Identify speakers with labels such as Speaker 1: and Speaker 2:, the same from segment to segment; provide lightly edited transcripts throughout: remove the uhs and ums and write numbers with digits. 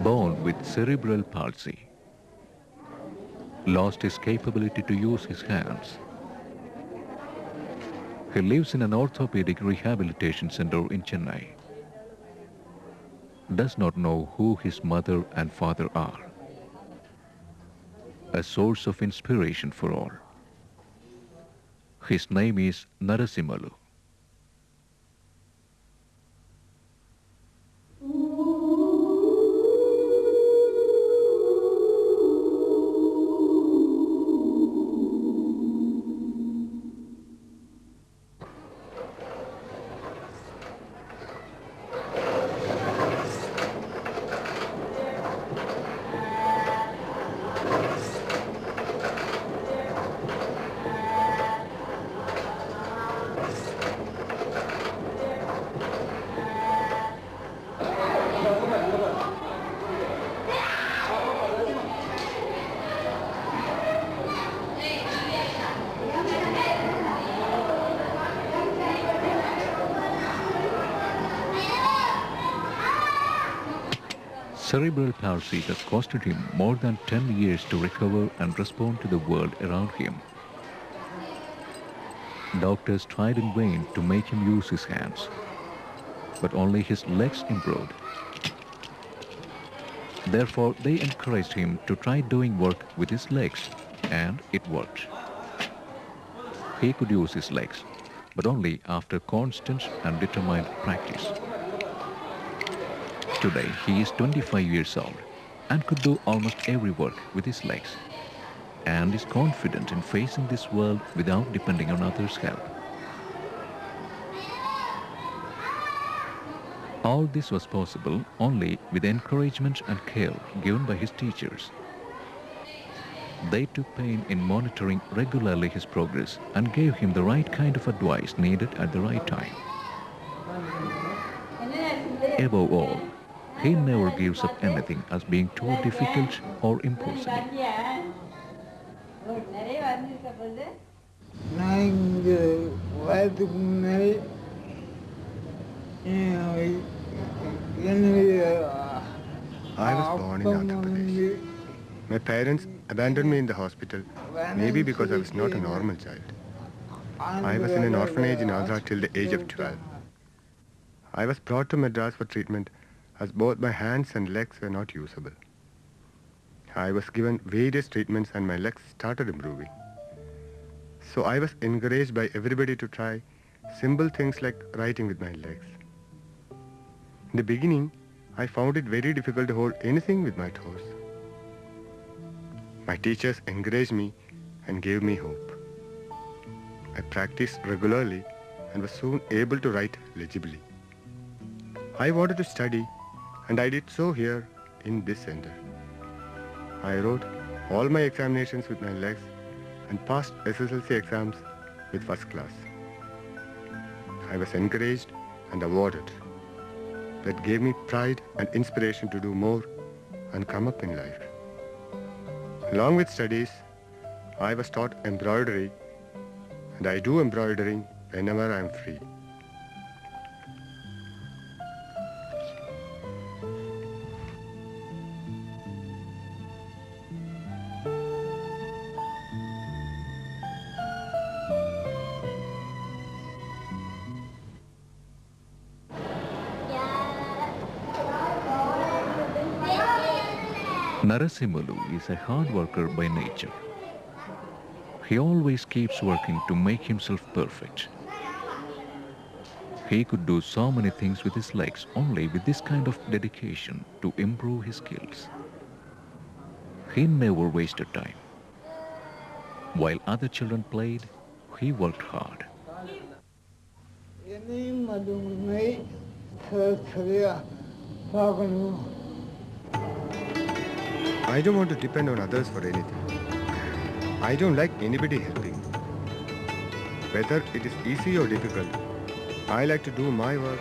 Speaker 1: Born with cerebral palsy, lost his capability to use his hands. He lives in an orthopedic rehabilitation center in Chennai. Does not know who his mother and father are. A source of inspiration for all. His name is Narashimalu. Cerebral palsy has costed him more than 10 years to recover and respond to the world around him. Doctors tried in vain to make him use his hands, but only his legs improved. Therefore, they encouraged him to try doing work with his legs, and it worked. He could use his legs, but only after constant and determined practice. Today, he is 25 years old and could do almost every work with his legs, and is confident in facing this world without depending on others' help. All this was possible only with encouragement and care given by his teachers. They took pain in monitoring regularly his progress and gave him the right kind of advice needed at the right time. Above all, he never gives up anything as being too difficult or impossible.
Speaker 2: I was born in Andhra Pradesh. My parents abandoned me in the hospital, maybe because I was not a normal child. I was in an orphanage in Andhra till the age of 12. I was brought to Madras for treatment as both my hands and legs were not usable. I was given various treatments and my legs started improving. So I was encouraged by everybody to try simple things like writing with my legs. In the beginning, I found it very difficult to hold anything with my toes. My teachers encouraged me and gave me hope. I practiced regularly and was soon able to write legibly. I wanted to study, and I did so here in this center. I wrote all my examinations with my legs and passed SSLC exams with first class. I was encouraged and awarded. That gave me pride and inspiration to do more and come up in life. Along with studies, I was taught embroidery, and I do embroidering whenever I am free.
Speaker 1: Narashimalu is a hard worker by nature. He always keeps working to make himself perfect. He could do so many things with his legs only with this kind of dedication to improve his skills. He never wasted time. While other children played, he worked hard.
Speaker 2: I don't want to depend on others for anything. I don't like anybody helping. Whether it is easy or difficult, I like to do my work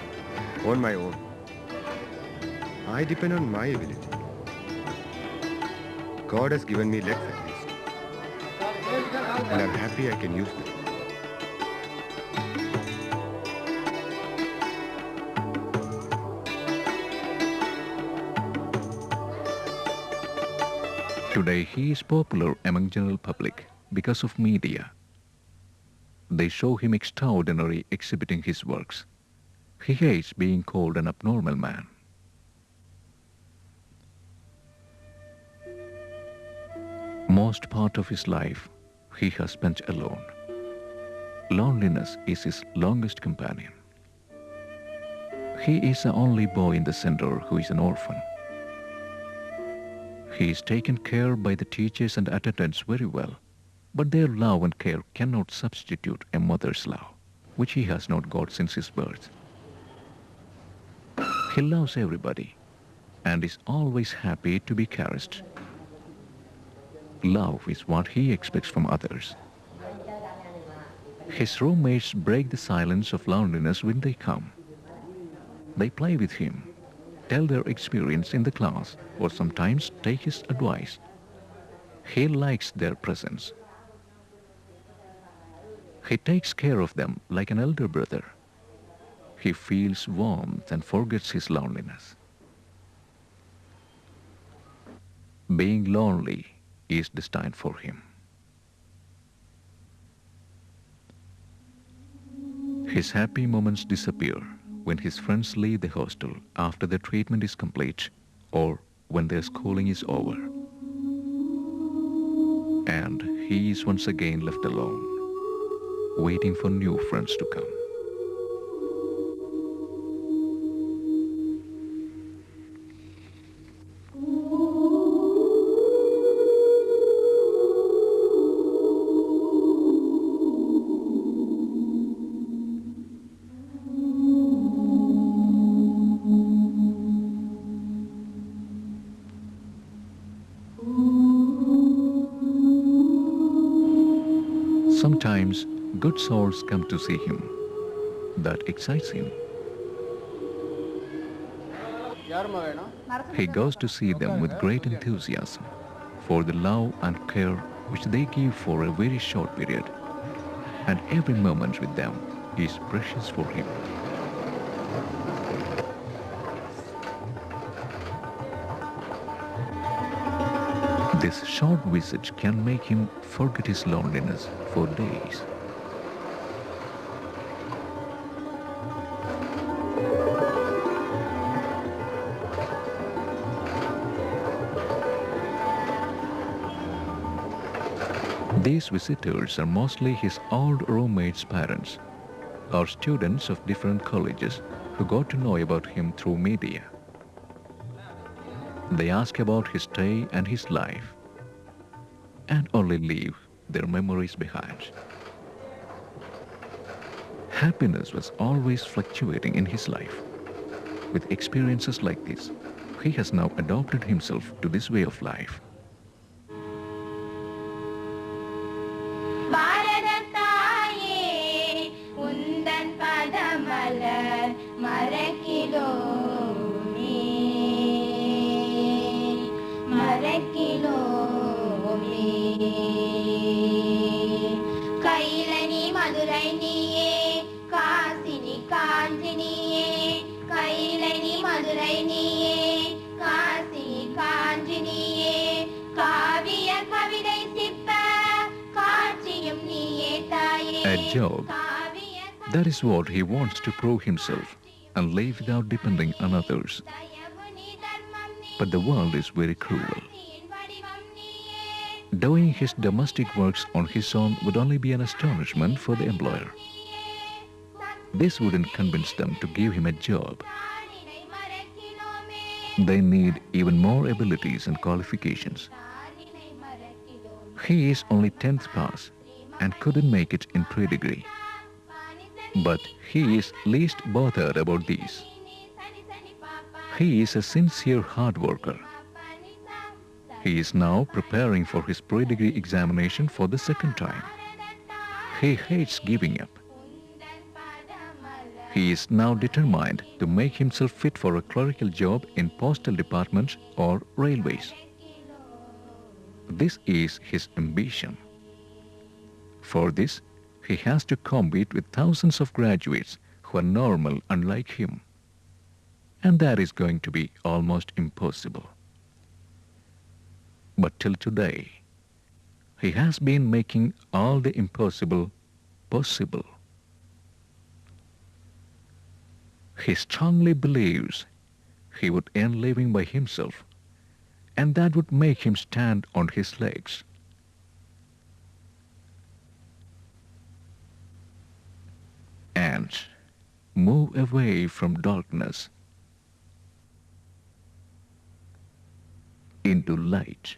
Speaker 2: on my own. I depend on my ability. God has given me legs at least, and I'm happy I can use them.
Speaker 1: Today he is popular among general public because of media. They show him extraordinary exhibiting his works. He hates being called an abnormal man. Most part of his life he has spent alone. Loneliness is his longest companion. He is the only boy in the center who is an orphan. He is taken care by the teachers and attendants very well, but their love and care cannot substitute a mother's love, which he has not got since his birth. He loves everybody and is always happy to be caressed. Love is what he expects from others. His roommates break the silence of loneliness when they come. They play with him, tell their experience in the class, or sometimes take his advice. He likes their presence. He takes care of them like an elder brother. He feels warmth and forgets his loneliness. Being lonely is destined for him. His happy moments disappear when his friends leave the hostel after their treatment is complete or when their schooling is over. And he is once again left alone, waiting for new friends to come. Sometimes good souls come to see him. That excites him. He goes to see them with great enthusiasm for the love and care which they give for a very short period, and every moment with them is precious for him. This short visit can make him forget his loneliness for days. These visitors are mostly his old roommates' parents or students of different colleges who got to know about him through media. They ask about his stay and his life and only leave their memories behind. Happiness was always fluctuating in his life. With experiences like this, he has now adopted himself to this way of life. A job. That is what he wants to prove himself and live without depending on others. But the world is very cruel. Doing his domestic works on his own would only be an astonishment for the employer. This wouldn't convince them to give him a job. They need even more abilities and qualifications. He is only 10th pass and couldn't make it in pre-degree. But he is least bothered about these. He is a sincere hard worker. He is now preparing for his pre-degree examination for the second time. He hates giving up. He is now determined to make himself fit for a clerical job in postal department or railways. This is his ambition. For this, he has to compete with thousands of graduates who are normal unlike him. And that is going to be almost impossible. But till today, he has been making all the impossible possible. He strongly believes he would earn living by himself, and that would make him stand on his legs. And move away from darkness into light.